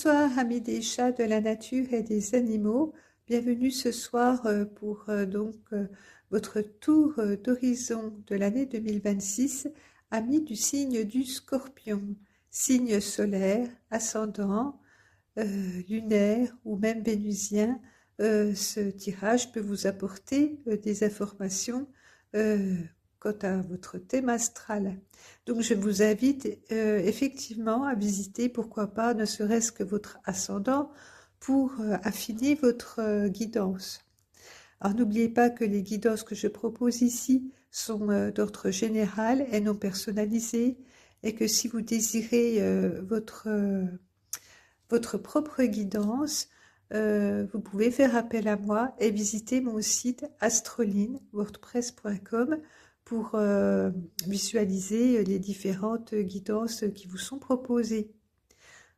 Bonsoir amis des chats, de la nature et des animaux. Bienvenue ce soir pour votre tour d'horizon de l'année 2026, amis du signe du Scorpion, signe solaire, ascendant, lunaire ou même vénusien. Ce tirage peut vous apporter des informations euh, quant à votre thème astral. Donc je vous invite effectivement à visiter, pourquoi pas, ne serait-ce que votre ascendant pour affiner votre guidance. Alors n'oubliez pas que les guidances que je propose ici sont d'ordre général et non personnalisées, et que si vous désirez votre propre guidance, vous pouvez faire appel à moi et visiter mon site astroline.wordpress.com pour visualiser les différentes guidances qui vous sont proposées.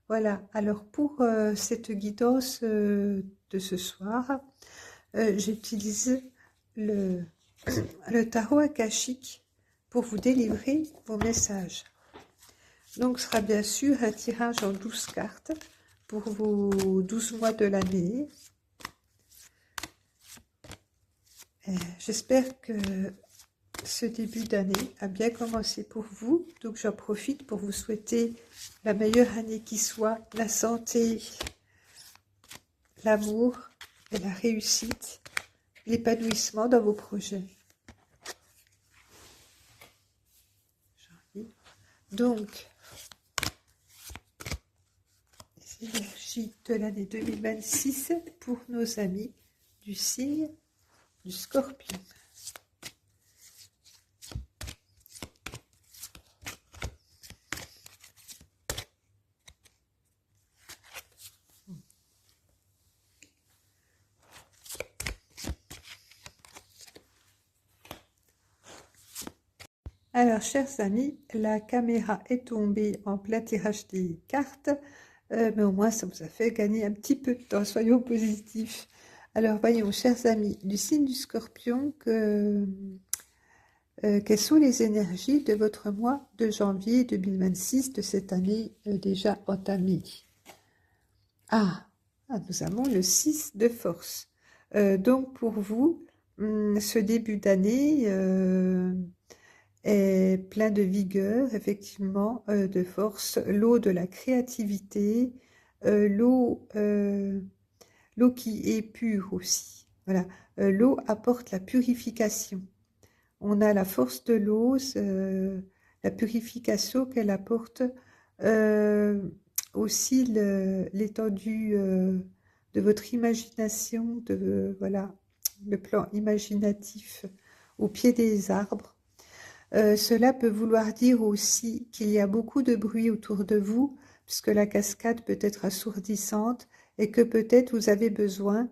Voilà, alors pour cette guidance de ce soir, j'utilise le, le tarot akashique pour vous délivrer vos messages. Donc ce sera bien sûr un tirage en 12 cartes pour vos 12 mois de l'année. J'espère que ce début d'année a bien commencé pour vous. Donc j'en profite pour vous souhaiter la meilleure année qui soit, la santé, l'amour et la réussite, l'épanouissement dans vos projets. Donc, les énergies de l'année 2026 pour nos amis du signe du Scorpion. Alors, chers amis, la caméra est tombée en plein tirage des cartes, mais au moins ça vous a fait gagner un petit peu de temps, soyons positifs. Alors, voyons, chers amis, du signe du Scorpion, quelles sont les énergies de votre mois de janvier 2026, de cette année déjà entamée? Nous avons le 6 de force. Donc, pour vous, ce début d'année est plein de vigueur, effectivement, de force, l'eau de la créativité, l'eau qui est pure aussi. Voilà, l'eau apporte la purification. On a la force de l'eau, la purification qu'elle apporte, aussi l'étendue de votre imagination, voilà, le plan imaginatif au pied des arbres. Cela peut vouloir dire aussi qu'il y a beaucoup de bruit autour de vous, puisque la cascade peut être assourdissante et que peut-être vous avez besoin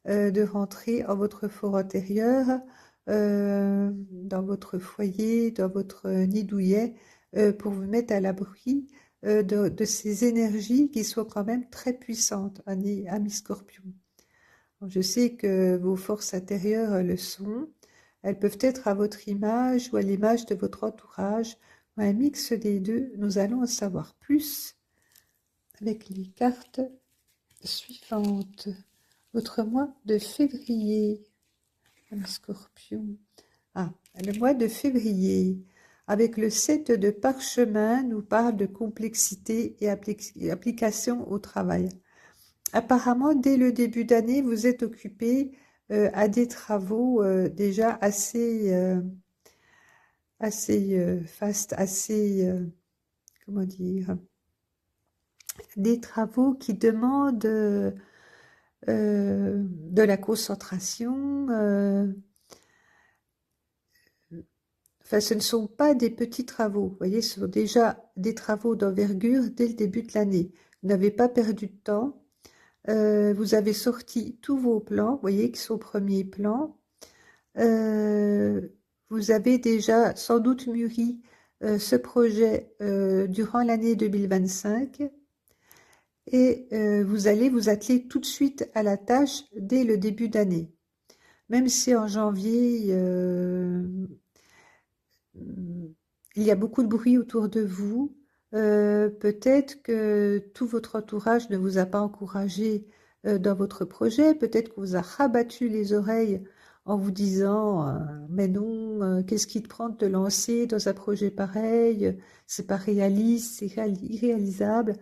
de rentrer en votre fort intérieur, dans votre foyer, dans votre nid douillet, pour vous mettre à l'abri de ces énergies qui sont quand même très puissantes, amis Scorpion. Je sais que vos forces intérieures le sont. Elles peuvent être à votre image ou à l'image de votre entourage, ou un mix des deux. Nous allons en savoir plus avec les cartes suivantes. Votre mois de février, Scorpion. Le mois de février, avec le 7 de parchemin, nous parle de complexité et application au travail. Apparemment, dès le début d'année, vous êtes occupé à des travaux déjà assez fastes, comment dire, des travaux qui demandent de la concentration. Enfin, ce ne sont pas des petits travaux, vous voyez, ce sont déjà des travaux d'envergure dès le début de l'année. Vous n'avez pas perdu de temps. Vous avez sorti tous vos plans, vous voyez, qui sont au premier plan. Vous avez déjà sans doute mûri ce projet durant l'année 2025 et vous allez vous atteler tout de suite à la tâche dès le début d'année. Même si en janvier, il y a beaucoup de bruit autour de vous, Peut-être que tout votre entourage ne vous a pas encouragé dans votre projet. Peut-être qu'on vous a rabattu les oreilles en vous disant mais non, qu'est-ce qui te prend de te lancer dans un projet pareil? C'est pas réaliste, c'est irréalisable.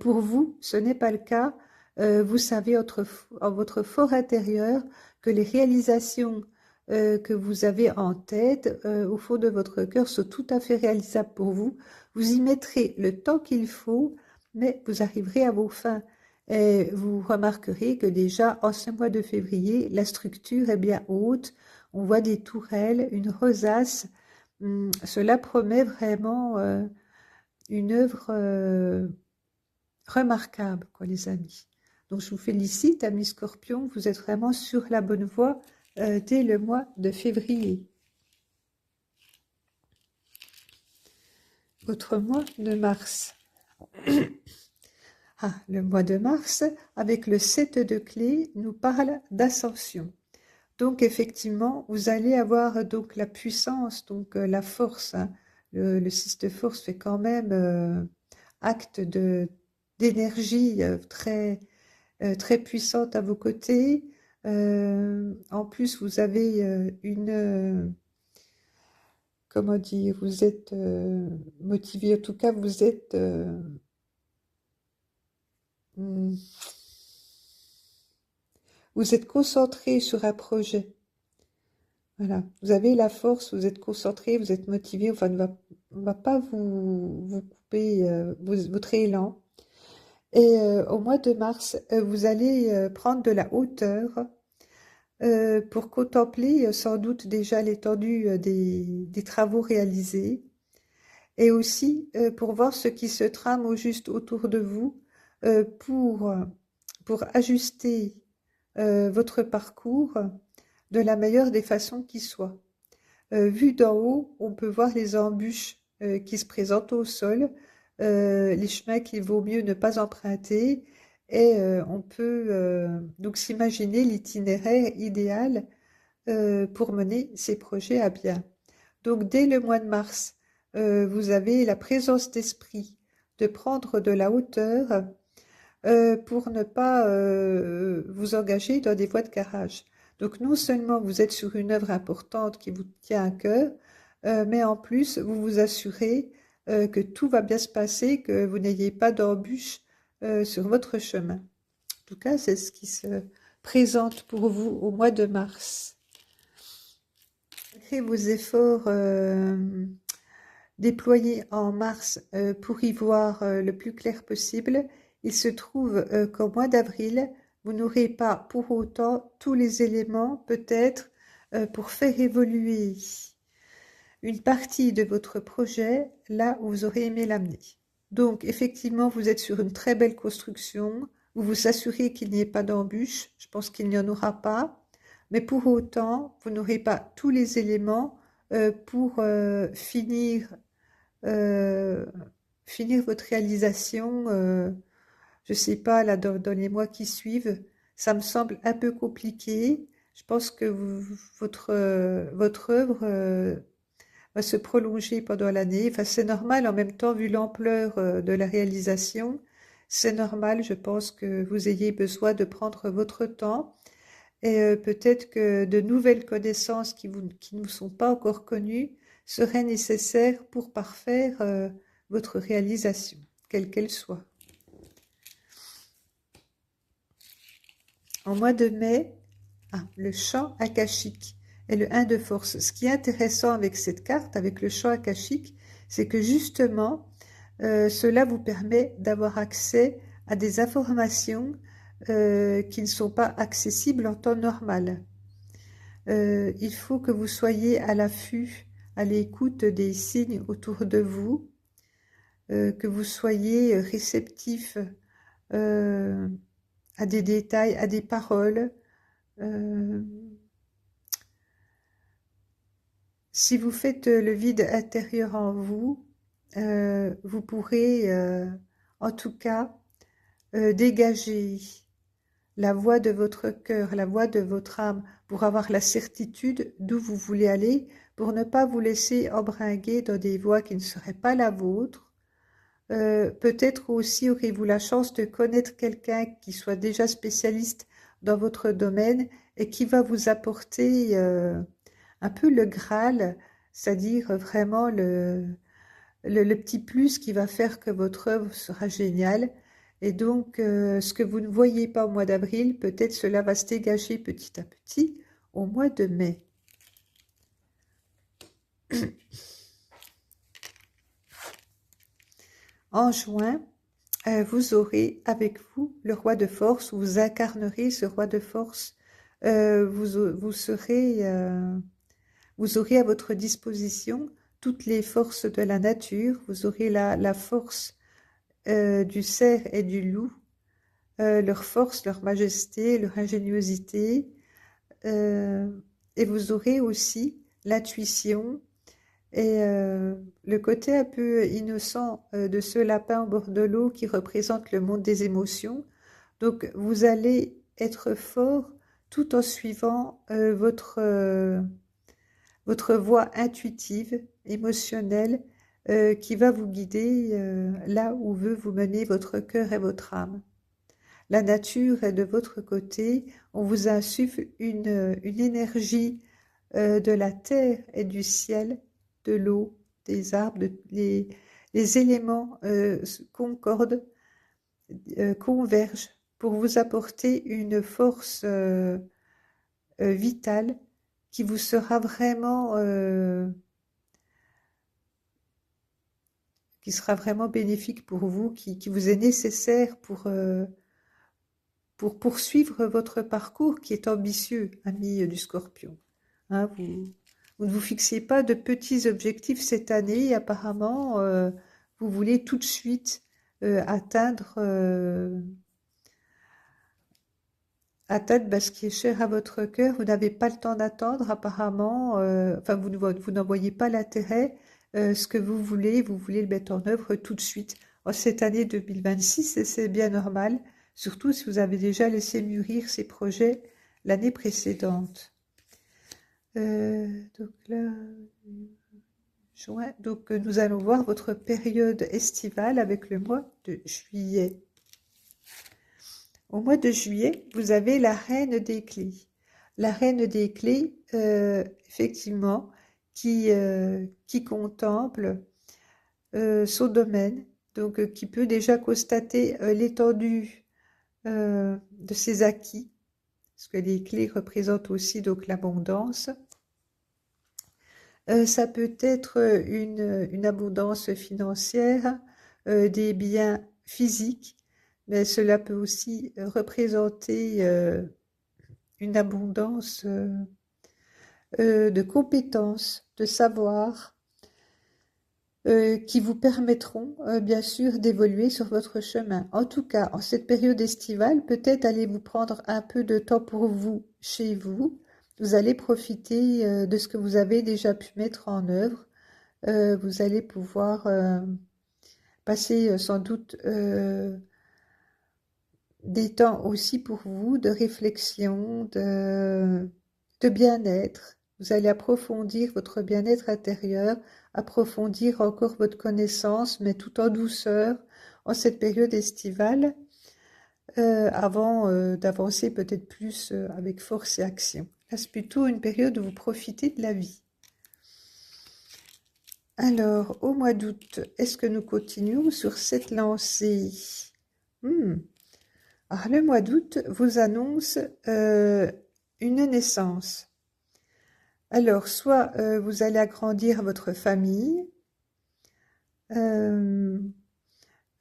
Pour vous, ce n'est pas le cas. Vous savez en votre fort intérieur que les réalisations que vous avez en tête, au fond de votre cœur, sont tout à fait réalisables pour vous. Vous y mettrez le temps qu'il faut, mais vous arriverez à vos fins. Et vous remarquerez que déjà, en ce mois de février, la structure est bien haute. On voit des tourelles, une rosace. Cela promet vraiment une œuvre remarquable, quoi, les amis. Donc, je vous félicite, amis Scorpions, vous êtes vraiment sur la bonne voie dès le mois de février. Votre mois de mars. Ah, le mois de mars, avec le 7 de clés, nous parle d'ascension. Donc, effectivement, vous allez avoir donc la puissance, donc la force. Hein. Le 6 de force fait quand même acte d'énergie très puissante à vos côtés. En plus, vous avez comment dire, vous êtes motivé, en tout cas, vous êtes hmm, vous êtes concentré sur un projet. Voilà, vous avez la force, vous êtes concentré, vous êtes motivé. Enfin, on va pas vous couper votre élan. Et au mois de mars, vous allez prendre de la hauteur pour contempler sans doute déjà l'étendue des travaux réalisés et aussi pour voir ce qui se trame au juste autour de vous pour ajuster votre parcours de la meilleure des façons qui soit. Vu d'en haut, on peut voir les embûches qui se présentent au sol, les chemins qu'il vaut mieux ne pas emprunter, et on peut donc s'imaginer l'itinéraire idéal pour mener ces projets à bien. Donc dès le mois de mars, vous avez la présence d'esprit de prendre de la hauteur pour ne pas vous engager dans des voies de garage. Donc non seulement vous êtes sur une œuvre importante qui vous tient à cœur, mais en plus vous vous assurez que tout va bien se passer, que vous n'ayez pas d'embûches sur votre chemin. En tout cas, c'est ce qui se présente pour vous au mois de mars. Malgré vos efforts déployés en mars pour y voir le plus clair possible, il se trouve qu'au mois d'avril, vous n'aurez pas pour autant tous les éléments peut-être pour faire évoluer une partie de votre projet là où vous aurez aimé l'amener. Donc effectivement, vous êtes sur une très belle construction, vous vous assurez qu'il n'y ait pas d'embûches, je pense qu'il n'y en aura pas, mais pour autant, vous n'aurez pas tous les éléments pour finir votre réalisation, je ne sais pas, là, dans les mois qui suivent. Ça me semble un peu compliqué. Je pense que votre œuvre va se prolonger pendant l'année. Enfin, c'est normal en même temps, vu l'ampleur de la réalisation. C'est normal, je pense, que vous ayez besoin de prendre votre temps. Et peut-être que de nouvelles connaissances qui ne vous sont pas encore connues seraient nécessaires pour parfaire votre réalisation, quelle qu'elle soit. En mois de mai, le champ akashique et le 1 de force. Ce qui est intéressant avec cette carte, avec le champ akashique, c'est que justement, cela vous permet d'avoir accès à des informations qui ne sont pas accessibles en temps normal. Il faut que vous soyez à l'affût, à l'écoute des signes autour de vous, que vous soyez réceptif à des détails, à des paroles. Si vous faites le vide intérieur en vous, vous pourrez en tout cas dégager la voix de votre cœur, la voix de votre âme, pour avoir la certitude d'où vous voulez aller, pour ne pas vous laisser embringuer dans des voies qui ne seraient pas la vôtre, Peut-être aussi aurez-vous la chance de connaître quelqu'un qui soit déjà spécialiste dans votre domaine et qui va vous apporter un peu le Graal, c'est-à-dire vraiment le petit plus qui va faire que votre œuvre sera géniale. Et donc, ce que vous ne voyez pas au mois d'avril, peut-être cela va se dégager petit à petit au mois de mai. En juin, vous aurez avec vous le roi de force, vous incarnerez ce roi de force, vous aurez à votre disposition toutes les forces de la nature, vous aurez la force du cerf et du loup, leur force, leur majesté, leur ingéniosité, euh, et vous aurez aussi l'intuition et le côté un peu innocent de ce lapin au bord de l'eau qui représente le monde des émotions. Donc vous allez être fort tout en suivant votre voie intuitive, émotionnelle, qui va vous guider là où veut vous mener votre cœur et votre âme. La nature est de votre côté, on vous insuffle une énergie de la terre et du ciel, de l'eau, des arbres, les éléments concordent, convergent pour vous apporter une force vitale qui vous sera vraiment, qui sera vraiment bénéfique pour vous, qui vous est nécessaire pour poursuivre votre parcours qui est ambitieux, ami du Scorpion. Hein, vous ne vous fixiez pas de petits objectifs cette année. Apparemment, vous voulez tout de suite atteindre, ce qui est cher à votre cœur. Vous n'avez pas le temps d'attendre, apparemment. Enfin, vous n'en voyez pas l'intérêt. Ce que vous voulez le mettre en œuvre tout de suite. En cette année 2026, et c'est bien normal, surtout si vous avez déjà laissé mûrir ces projets l'année précédente. Donc là, juin, donc nous allons voir votre période estivale avec le mois de juillet. Au mois de juillet, vous avez la reine des clés. La reine des clés, effectivement, qui contemple son domaine, donc qui peut déjà constater l'étendue de ses acquis, parce que les clés représentent aussi donc l'abondance. Ça peut être une abondance financière, des biens physiques, mais cela peut aussi représenter une abondance de compétences, de savoir, qui vous permettront bien sûr d'évoluer sur votre chemin. En tout cas, en cette période estivale, peut-être allez-vous prendre un peu de temps pour vous, chez vous. Vous allez profiter de ce que vous avez déjà pu mettre en œuvre. Vous allez pouvoir passer sans doute des temps aussi pour vous de réflexion, de bien-être. Vous allez approfondir votre bien-être intérieur, approfondir encore votre connaissance, mais tout en douceur en cette période estivale, avant d'avancer peut-être plus avec force et action. Là, c'est plutôt une période où vous profitez de la vie. Alors, au mois d'août, est-ce que nous continuons sur cette lancée? Alors, le mois d'août vous annonce une naissance. Alors, soit vous allez agrandir votre famille,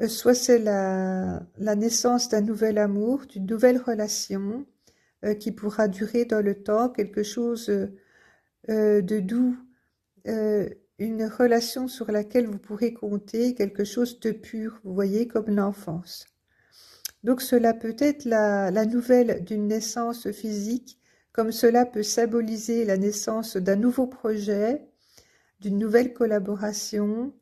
soit c'est la naissance d'un nouvel amour, d'une nouvelle relation qui pourra durer dans le temps, quelque chose de doux, une relation sur laquelle vous pourrez compter, quelque chose de pur, vous voyez, comme l'enfance. Donc cela peut être la nouvelle d'une naissance physique, comme cela peut symboliser la naissance d'un nouveau projet, d'une nouvelle collaboration,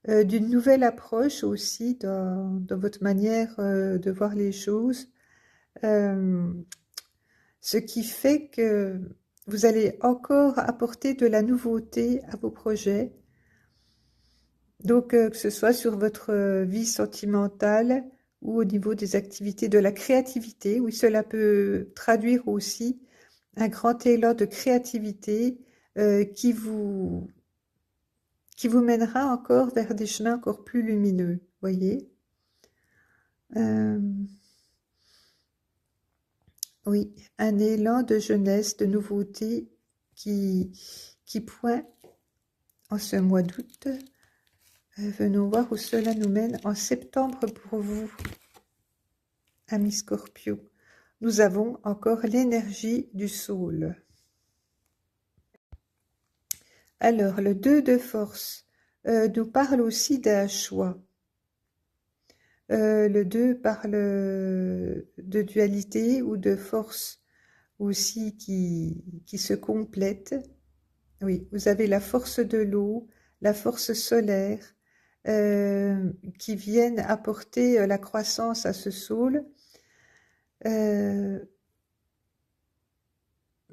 d'une nouvelle approche aussi dans votre manière de voir les choses. Ce qui fait que vous allez encore apporter de la nouveauté à vos projets. Donc, que ce soit sur votre vie sentimentale ou au niveau des activités de la créativité, oui, cela peut traduire aussi un grand élan de créativité qui vous mènera encore vers des chemins encore plus lumineux, voyez? Euh, oui, un élan de jeunesse, de nouveauté qui, qui pointe en ce mois d'août. Venons voir où cela nous mène en septembre pour vous, amis Scorpio. Nous avons encore l'énergie du Soul. Alors, le 2 de force nous parle aussi d'un choix. Le 2 parle de dualité ou de force aussi qui se complète. Oui, vous avez la force de l'eau, la force solaire qui viennent apporter la croissance à ce Soul.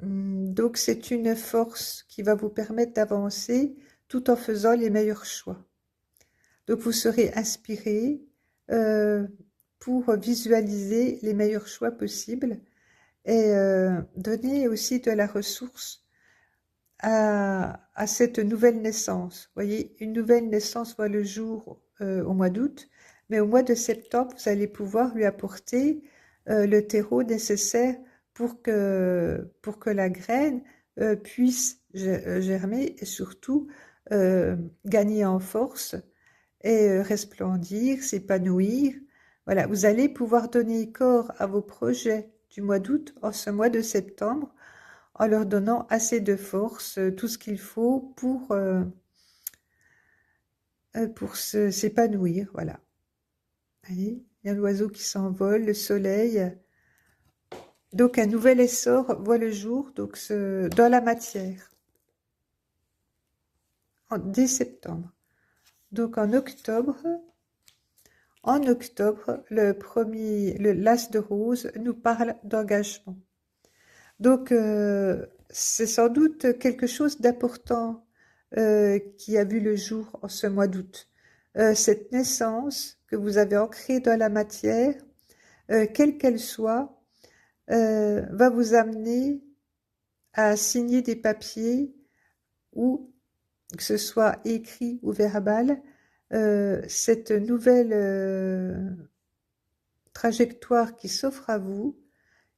Donc c'est une force qui va vous permettre d'avancer tout en faisant les meilleurs choix. Donc vous serez inspiré pour visualiser les meilleurs choix possibles et donner aussi de la ressource à cette nouvelle naissance. Vous voyez, une nouvelle naissance voit le jour au mois d'août, mais au mois de septembre, vous allez pouvoir lui apporter le terreau nécessaire pour que la graine puisse germer et surtout gagner en force et resplendir, s'épanouir. Voilà, vous allez pouvoir donner corps à vos projets du mois d'août en ce mois de septembre en leur donnant assez de force, tout ce qu'il faut pour s'épanouir. Voilà. Allez, il y a l'oiseau qui s'envole, le soleil. Donc un nouvel essor voit le jour donc dans la matière dès septembre. Donc en octobre, l'as de rose nous parle d'engagement. Donc c'est sans doute quelque chose d'important qui a vu le jour en ce mois d'août. Cette naissance que vous avez ancrée dans la matière, quelle qu'elle soit, va vous amener à signer des papiers ou que ce soit écrit ou verbal, cette nouvelle trajectoire qui s'offre à vous,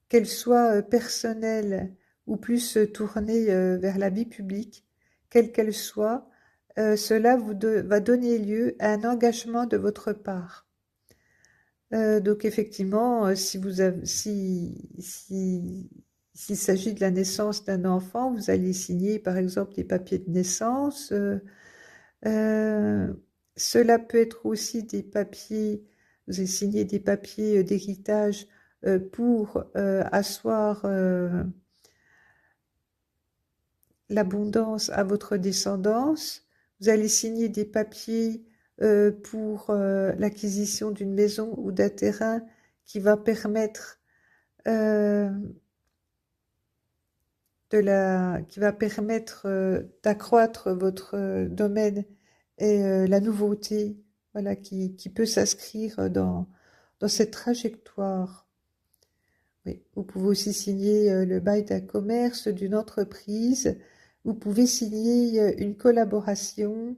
qu'elle soit personnelle ou plus tournée vers la vie publique, quelle qu'elle soit, cela va donner lieu à un engagement de votre part. Donc effectivement, s'il s'agit de la naissance d'un enfant, vous allez signer par exemple des papiers de naissance. Cela peut être aussi des papiers, vous allez signer des papiers d'héritage pour asseoir l'abondance à votre descendance. Vous allez signer des papiers pour l'acquisition d'une maison ou d'un terrain qui va permettre d'accroître votre domaine et la nouveauté, voilà, qui peut s'inscrire dans cette trajectoire. Oui. Vous pouvez aussi signer le bail d'un commerce, d'une entreprise. Vous pouvez signer une collaboration.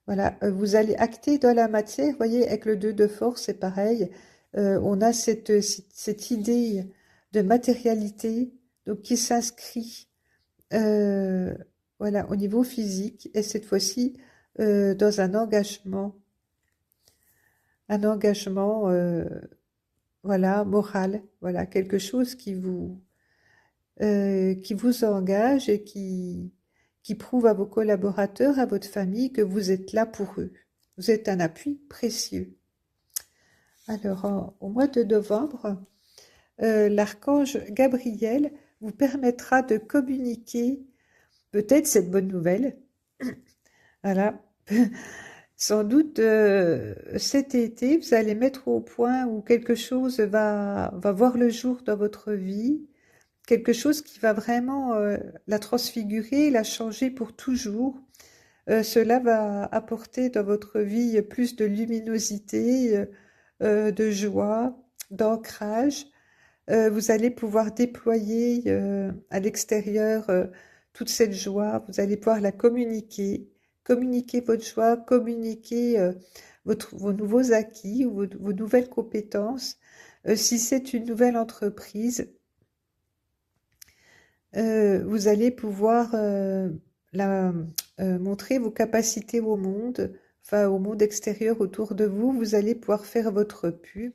Voilà, vous allez acter dans la matière. Vous voyez, avec le 2 de force, c'est pareil. On a cette idée de matérialité donc, qui s'inscrit voilà, au niveau physique et cette fois-ci dans un engagement voilà, moral, voilà, quelque chose qui vous engage et qui prouve à vos collaborateurs, à votre famille que vous êtes là pour eux. Vous êtes un appui précieux. Alors, au mois de novembre, l'archange Gabriel vous permettra de communiquer peut-être cette bonne nouvelle. Voilà. Sans doute, cet été, vous allez mettre au point où quelque chose va voir le jour dans votre vie, quelque chose qui va vraiment la transfigurer, la changer pour toujours. Cela va apporter dans votre vie plus de luminosité, de joie, d'ancrage. Vous allez pouvoir déployer à l'extérieur toute cette joie. Vous allez pouvoir la communiquer, communiquer votre joie, communiquer vos nouveaux acquis ou vos nouvelles compétences. Si c'est une nouvelle entreprise, vous allez pouvoir montrer vos capacités au monde, enfin au monde extérieur autour de vous. Vous allez pouvoir faire votre pub.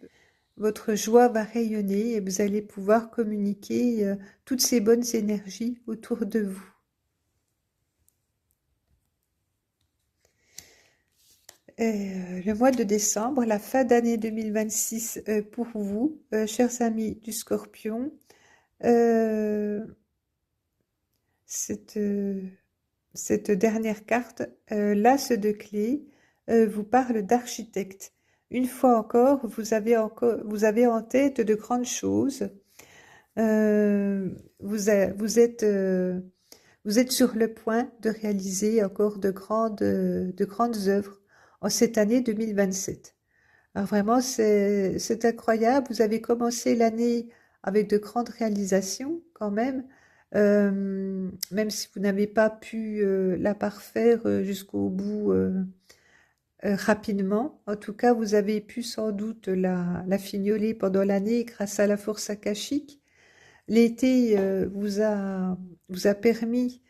Votre joie va rayonner et vous allez pouvoir communiquer toutes ces bonnes énergies autour de vous. Le mois de décembre, la fin d'année 2026 pour vous, chers amis du Scorpion, euh, cette, cette dernière carte, l'As de clé, vous parle d'architecte. Une fois encore, vous avez en tête de grandes choses. Vous êtes sur le point de réaliser encore de grandes œuvres en cette année 2027. Alors vraiment, c'est incroyable. Vous avez commencé l'année avec de grandes réalisations quand même, même si vous n'avez pas pu la parfaire jusqu'au bout rapidement. En tout cas, vous avez pu sans doute la fignoler pendant l'année grâce à la force akashique. L'été vous a permis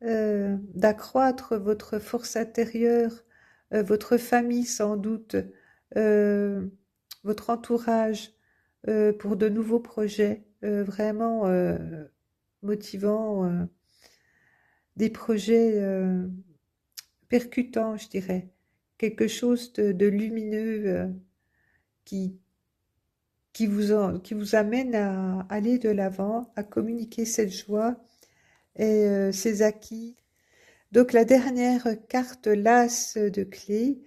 d'accroître votre force intérieure, votre famille sans doute, euh, votre entourage pour de nouveaux projets vraiment motivants, des projets percutants, je dirais, quelque chose de lumineux qui, qui vous amène à aller de l'avant, à communiquer cette joie et ces acquis. Donc la dernière carte, l'As de clé,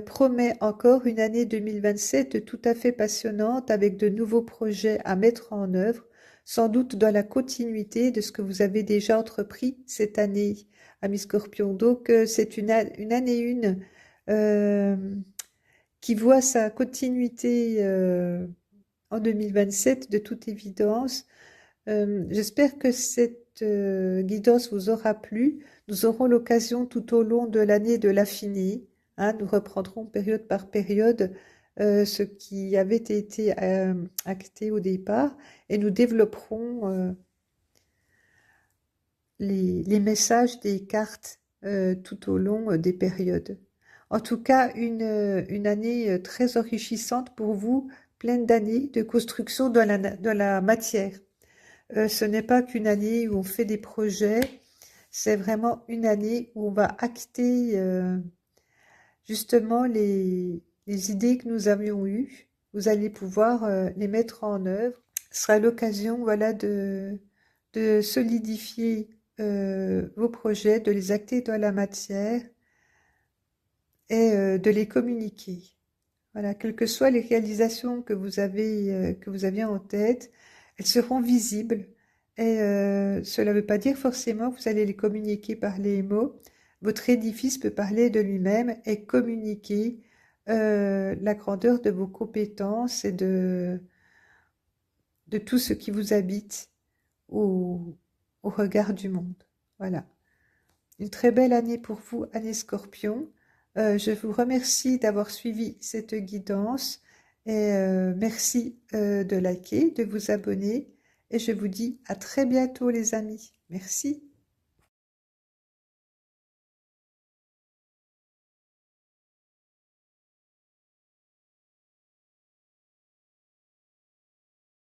promet encore une année 2027 tout à fait passionnante avec de nouveaux projets à mettre en œuvre, sans doute dans la continuité de ce que vous avez déjà entrepris cette année, amis Scorpion. Donc c'est une année euh, qui voit sa continuité en 2027 de toute évidence. J'espère que cette guidance vous aura plu. Nous aurons l'occasion tout au long de l'année de l'affiner. Hein, nous reprendrons période par période ce qui avait été acté au départ et nous développerons les messages des cartes tout au long des périodes. En tout cas, une année très enrichissante pour vous, pleine d'années de construction de la matière. Ce n'est pas qu'une année où on fait des projets, c'est vraiment une année où on va acter justement les idées que nous avions eues. Vous allez pouvoir les mettre en œuvre. Ce sera l'occasion, voilà, de solidifier vos projets, de les acter dans la matière et de les communiquer. Voilà, quelles que soient les réalisations que vous aviez en tête, elles seront visibles. Et cela ne veut pas dire forcément que vous allez les communiquer par les mots. Votre édifice peut parler de lui-même et communiquer la grandeur de vos compétences et de tout ce qui vous habite au regard du monde. Voilà. Une très belle année pour vous, année Scorpion. Je vous remercie d'avoir suivi cette guidance et merci de liker, de vous abonner et je vous dis à très bientôt les amis. Merci.